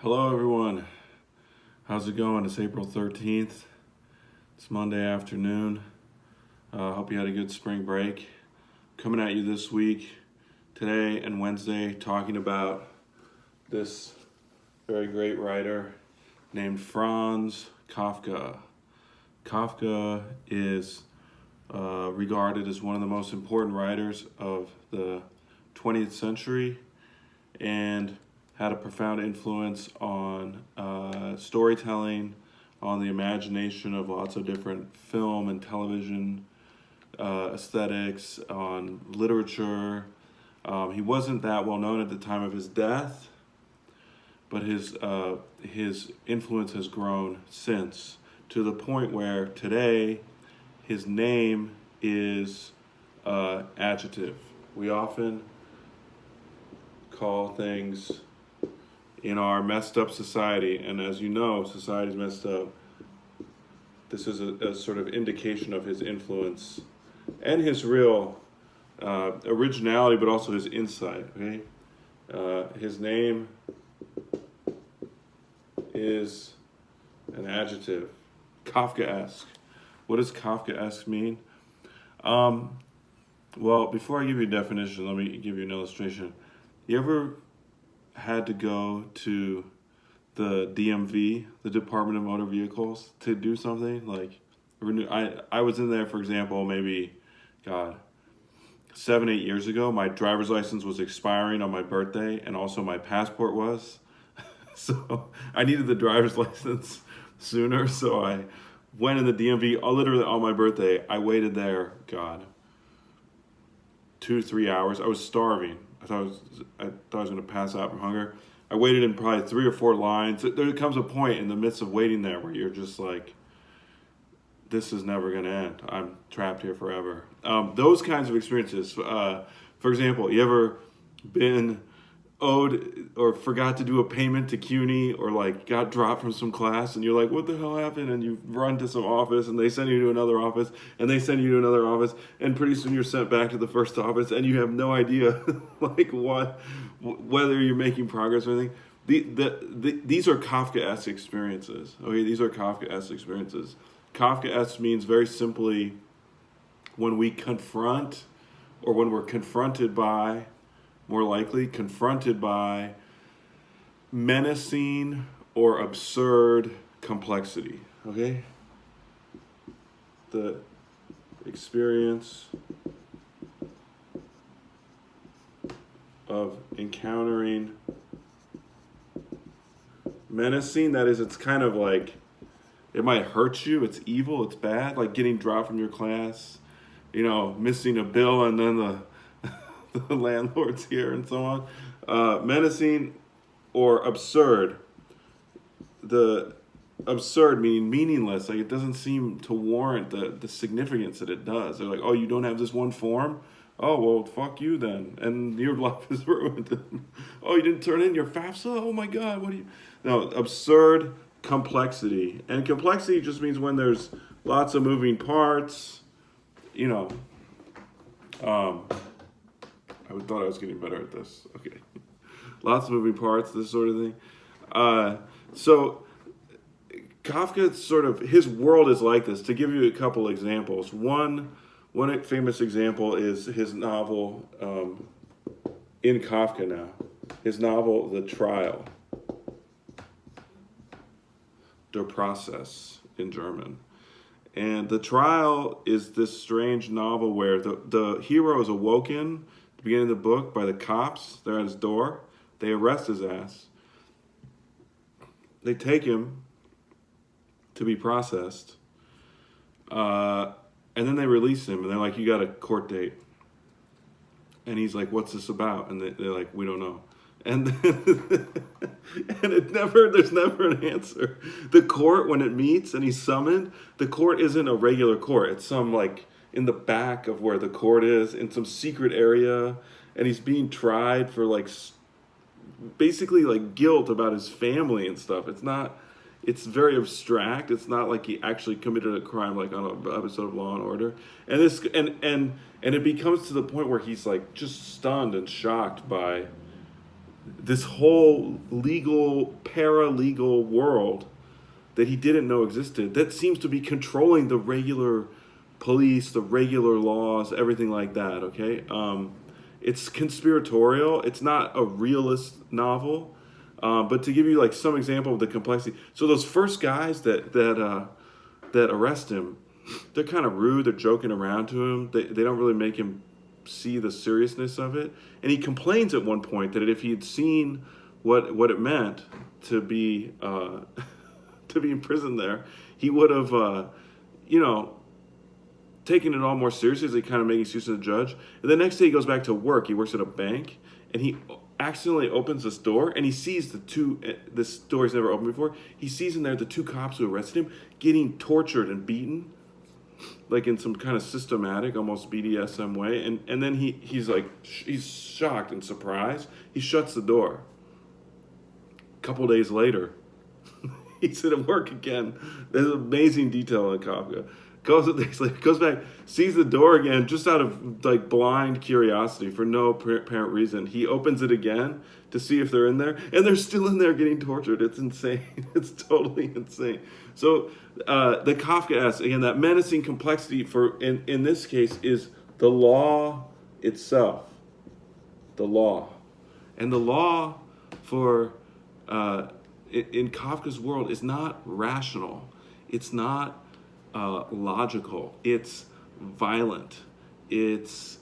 Hello, everyone. How's it going? It's April 13th. It's Monday afternoon. Hope you had a good spring break. Coming at you this week, today and Wednesday, talking about this very great writer named Franz Kafka. Kafka is regarded as one of the most important writers of the 20th century and had a profound influence on storytelling, on the imagination of lots of different film and television aesthetics, on literature. He wasn't that well known at the time of his death, but his influence has grown since, to the point where today his name is adjective. We often call things in our messed up society, and as you know, society's messed up. This is a sort of indication of his influence and his real originality, but also his insight. Okay, his name is an adjective, Kafkaesque. What does Kafkaesque mean? Well, before I give you a definition, let me give you an illustration. You ever had to go to the DMV, the Department of Motor Vehicles, to do something? Like, I was in there, for example, maybe, 7-8 years ago. My driver's license was expiring on my birthday, and also my passport was. So I needed the driver's license sooner, so I went in the DMV literally on my birthday. I waited there, 2-3 hours. I was starving. I thought I was going to pass out from hunger. I waited in probably 3 or 4 lines. There comes a point in the midst of waiting there where you're just like, this is never going to end. I'm trapped here forever. Those kinds of experiences. For example, you ever been owed or forgot to do a payment to CUNY, or like got dropped from some class and you're like, what the hell happened? And you run to some office and they send you to another office and they send you to another office, and pretty soon you're sent back to the first office and you have no idea like whether you're making progress or anything. These are Kafkaesque experiences. Okay, these are Kafkaesque experiences. Kafkaesque means very simply when we confront, or when we're confronted by, more likely confronted by, menacing or absurd complexity. Okay? The experience of encountering menacing, that is, it's kind of like, it might hurt you, it's evil, it's bad, like getting dropped from your class, missing a bill and then the landlord's here and so on. Menacing or absurd. The absurd meaning meaningless, like it doesn't seem to warrant the significance that it does. They're like, oh, you don't have this one form? Oh, well, fuck you then. And your life is ruined. Oh, you didn't turn in your FAFSA? Oh my God, what do you... No, absurd complexity. And complexity just means when there's lots of moving parts, I thought I was getting better at this. Okay. Lots of moving parts, this sort of thing. So Kafka, sort of, his world is like this. To give you a couple examples. One famous example is his novel, in Kafka now. His novel, The Trial. Der Prozess in German. And The Trial is this strange novel where the hero is awoken at the beginning of the book by the cops. They're at his door. They arrest his ass. They take him to be processed. And then they release him. And they're like, you got a court date. And he's like, what's this about? And they're like, we don't know. And there's never an answer. The court, when it meets and he's summoned, the court isn't a regular court. It's some, like, in the back of where the court is, in some secret area, and he's being tried for, like, basically, like, guilt about his family and stuff. It's very abstract. It's not like he actually committed a crime, like on an episode of Law and Order. And it becomes to the point where he's, like, just stunned and shocked by this whole legal, paralegal world that he didn't know existed that seems to be controlling the regular police, the regular laws, everything like that. Okay, it's conspiratorial. It's not a realist novel, but to give you like some example of the complexity. So those first guys that arrest him, they're kind of rude. They're joking around to him. They don't really make him see the seriousness of it. And he complains at one point that if he had seen what it meant to be to be in prison there, he would have you know, taking it all more seriously, as they kind of make excuses to the judge. And the next day he goes back to work. He works at a bank, and he accidentally opens this door, and he sees this door he's never opened before. He sees in there the two cops who arrested him getting tortured and beaten, like in some kind of systematic, almost BDSM way. And then he's shocked and surprised. He shuts the door. A couple days later, he's at work again. There's amazing detail in Kafka. Goes back, sees the door again, just out of like blind curiosity for no apparent reason. He opens it again to see if they're in there, and they're still in there getting tortured. It's insane. It's totally insane. So the Kafkaesque, again, that menacing complexity for in this case is the law itself. The law. And the law for in Kafka's world is not rational. It's not logical. It's violent. It's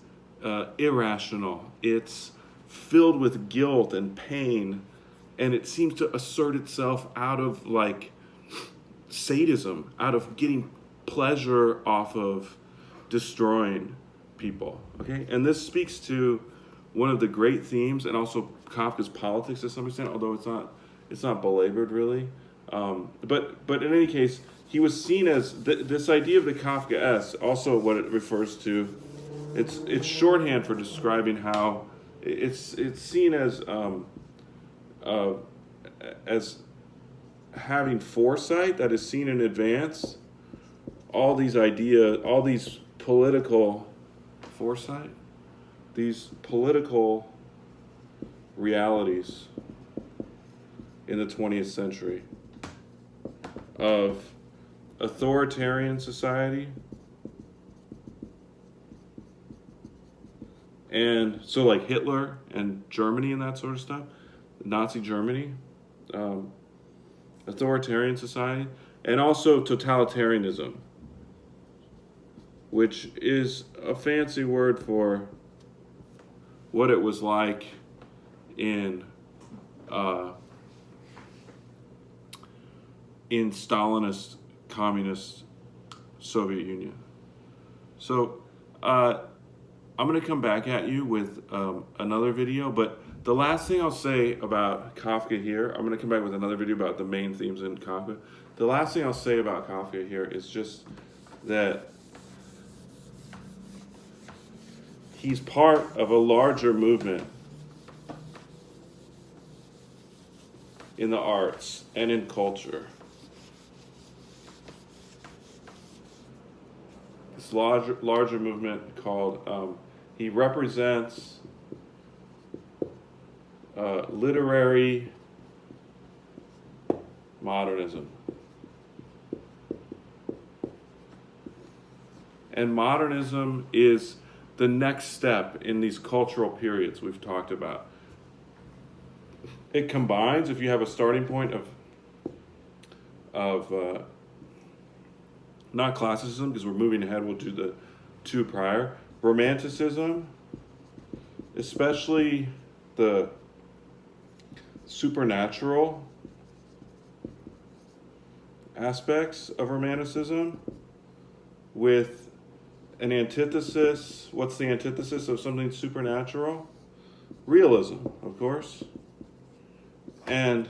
irrational. It's filled with guilt and pain, and it seems to assert itself out of like sadism, out of getting pleasure off of destroying people. Okay, and this speaks to one of the great themes, and also Kafka's politics to some extent, although it's not belabored really. But in any case, he was seen as this idea of the Kafkaesque. Also, what it refers to, it's shorthand for describing how it's seen as having foresight that is seen in advance. All these ideas, all these political foresight, these political realities in the 20th century of authoritarian society, and so like Hitler and Germany and that sort of stuff, Nazi Germany, authoritarian society, and also totalitarianism, which is a fancy word for what it was like in Stalinist communist Soviet Union. So I'm going to come back at you with another video, but the last thing I'll say about Kafka here, I'm going to come back with another video about the main themes in Kafka. The last thing I'll say about Kafka here is just that he's part of a larger movement in the arts and in culture. This larger movement called, he represents literary modernism. And modernism is the next step in these cultural periods we've talked about. It combines, if you have a starting point of not classicism, because we're moving ahead, we'll do the two prior. Romanticism, especially the supernatural aspects of Romanticism, with an antithesis. What's the antithesis of something supernatural? Realism, of course. And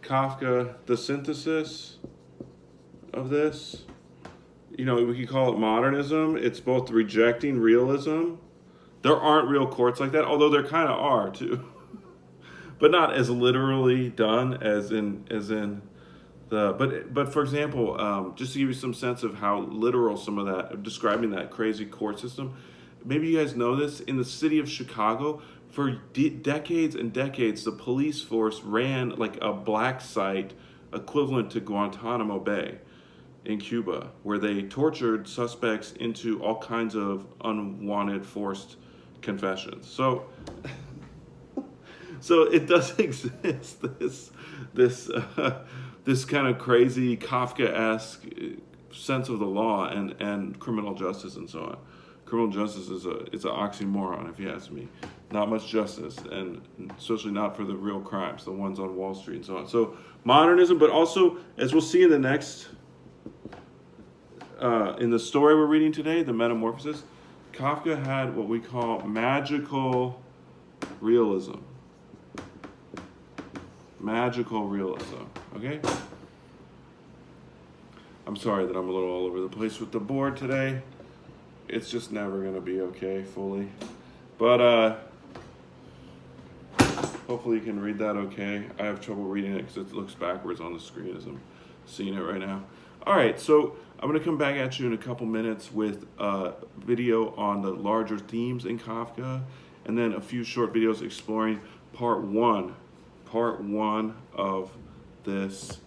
Kafka, the synthesis of this, you know, we could call it modernism. It's both rejecting realism. There aren't real courts like that, although there kind of are too, but not as literally done as in the. But for example, just to give you some sense of how literal some of that, describing that crazy court system. Maybe you guys know this. In the city of Chicago, For decades and decades, the police force ran like a black site equivalent to Guantanamo Bay in Cuba, where they tortured suspects into all kinds of unwanted, forced confessions. So it does exist, this kind of crazy Kafkaesque sense of the law and criminal justice and so on. Criminal justice is an oxymoron, if you ask me. Not much justice, and especially not for the real crimes, the ones on Wall Street and so on. So modernism, but also, as we'll see in the next, in the story we're reading today, the Metamorphosis, Kafka had what we call magical realism. Magical realism, okay? I'm sorry that I'm a little all over the place with the board today. It's just never going to be okay fully. But hopefully you can read that okay. I have trouble reading it because it looks backwards on the screen as I'm seeing it right now. All right, so I'm going to come back at you in a couple minutes with a video on the larger themes in Kafka, and then a few short videos exploring part one of this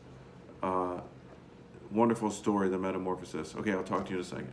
wonderful story, The Metamorphosis. Okay, I'll talk to you in a second.